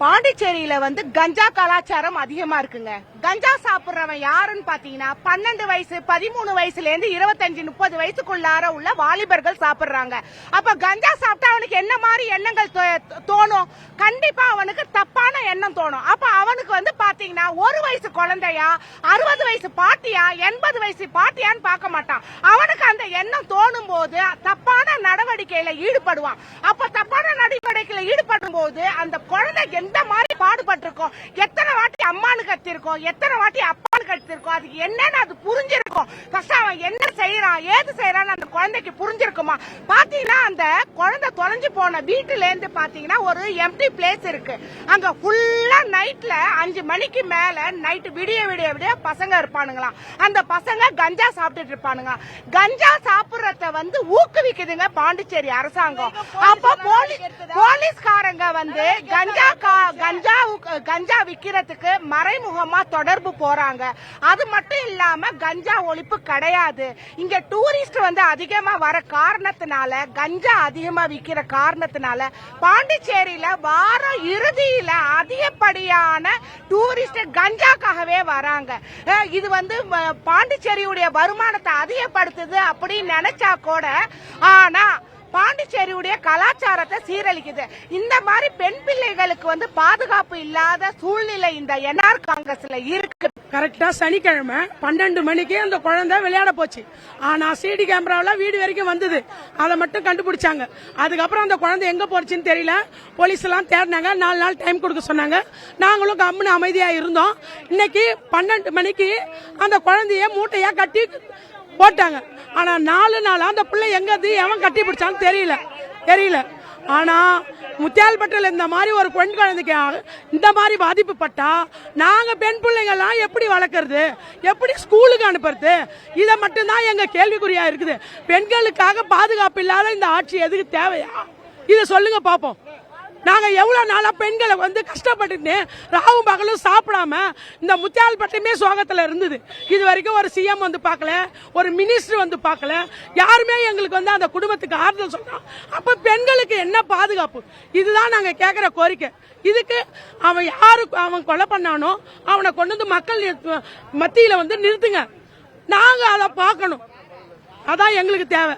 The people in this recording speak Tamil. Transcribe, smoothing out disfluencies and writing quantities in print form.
பாண்டிச்சேரியில கஞ்சா கலாச்சாரம் அதிகமா இருக்குங்க. கஞ்சா சாப்பிடுறவன் யாருன்னு பாத்தீங்கன்னா 12 வயசு 13 வயசுல இருந்து 25-30 வயசுக்குள்ளார உள்ள வாலிபர்கள் சாப்பிடுறாங்க. அப்ப கஞ்சா சாப்பிட்டா அவனுக்கு என்ன மாதிரி எண்ணங்கள் தோணும்? கண்டிப்பா அவனுக்கு தப்பான எண்ணம் தோணும். அப்ப அவனுக்கு பாத்தீங்கன்னா 1 வயசு குழந்தையா 60 வயசு பாட்டியா 80 வயசு பாட்டியான்னு பார்க்க மாட்டான். அவனுக்கு அந்த எண்ணம் தோணும் போது தப்பான நடவடிக்கையில ஈடுபடுவான். அப்ப தப்பான நடவடிக்கையில ஈடுபடும் போது அந்த குழந்தை எந்த மாதிரி பாடுபட்டிருக்கோம், எத்தனை வாட்டி அம்மானு கத்திருக்கோம், எத்தனை வாட்டி அப்பான்னு கத்திருக்கோம், அதுக்கு என்னன்னு அது புரிஞ்சிருக்கும். ஃபர்ஸ்ட் அவன் என்ன செய்யறான் ஏது செய்யறான்னு அந்த குழந்தைக்கு புரிஞ்சிருக்குமா? பாத்தீங்கன்னா அந்த குழந்தை தொலைஞ்சு போன வீட்டுல இருந்து பாத்தீங்கன்னா ஒரு எம்டி பிளேஸ் இருக்கு. அங்க ஃபுல்லா நைட்ல 5 மணிக்கு மேல நைட் விடிய விடிய விடிய பசங்க இருப்பானுங்களாம். அந்த பசங்க கஞ்சா சாப்பிட்டுட்டு இருப்பானுங்க. கஞ்சா சாப்பிடுறத ஊக்குவிக்குதுங்க பாண்டிச்சேரி அரசாங்கம். அப்ப போலீஸ்காரங்க கஞ்சா விக்கிறதுக்கு மறைமுகமா தொடர்பு போறாங்க. அது மட்டும் இல்லாம கஞ்சா ஒழிப்பு கிடையாது. இங்க டூரிஸ்ட் அதிகமா வர காரணத்தினால, கஞ்சா அதிகமா விக்கிற காரணத்தினால பாண்டிச்சேரியில வார இறுதியில அதிகப்படியான டூரிஸ்ட் கஞ்சாக்காகவே வராங்க. இது பாண்டிச்சேரியுடைய வருமானத்தை அதிகப்படுத்துது அப்படின்னு நினைச்சா கூட, ஆனா பாண்டிச்சேரியுடைய கலாச்சாரத்தை சீரழிக்குது. இந்த மாதிரி பெண் பிள்ளைகளுக்கு பாதுகாப்பு இல்லாத சூழ்நிலை இந்த என்ஆர் காங்கிரஸ்ல இருக்கு. கரெக்டா சனிக்கிழமை 12 மணிக்கு அந்த குழந்தை விளையாட போச்சு. ஆனா சிடி கேமராவில் வீடு வரைக்கும் வந்தது. அதை மட்டும் கண்டுபிடிச்சாங்க. அதுக்கப்புறம் அந்த குழந்தை எங்க போச்சுன்னு தெரியல. போலீஸ் எல்லாம் தேடினாங்க. 4 நாள் டைம் கொடுக்க சொன்னாங்க. நாங்களும் கம்முன்னு அமைதியா இருந்தோம். இன்னைக்கு 12 மணிக்கு அந்த குழந்தைய மூட்டையா கட்டி போட்டாங்க. ஆனா 4 நாளா அந்த பிள்ளை எங்க எவன் கட்டி பிடிச்சான்னு தெரியல. ஆனா முத்தியால்பட்டில் இந்த மாதிரி ஒரு பெண் குழந்தைக்கு இந்த மாதிரி பாதிப்பு பட்டா நாங்க பெண் பிள்ளைங்க எல்லாம் எப்படி வளர்க்கறது, எப்படி ஸ்கூலுக்கு அனுப்புறது? இதை மட்டும்தான் எங்க கேள்விக்குறியா இருக்குது. பெண்களுக்காக பாதுகாப்பு இல்லாத இந்த ஆட்சி எதுக்கு தேவையா? இதை சொல்லுங்க பாப்போம். நாங்க எவ்வளவு நாளா பெண்களை கஷ்டப்பட்டு ராவும் பகலும் சாப்பிடாம இந்த முத்தியால்பட்டியுமே சோகத்துல இருந்தது. இது வரைக்கும் ஒரு சிஎம் பார்க்கல, ஒரு மினிஸ்டர் பார்க்கல, யாருமே எங்களுக்கு அந்த குடும்பத்துக்கு ஆறுதல் சொல்றோம். அப்ப பெண்களுக்கு என்ன பாதுகாப்பு? இதுதான் நாங்க கேட்கிற கோரிக்கை. இதுக்கு அவன் கொலை பண்ணானோ அவனை கொண்டு மக்கள் மத்தியில நிறுத்துங்க. நாங்க அதை பார்க்கணும். அதான் எங்களுக்கு தேவை.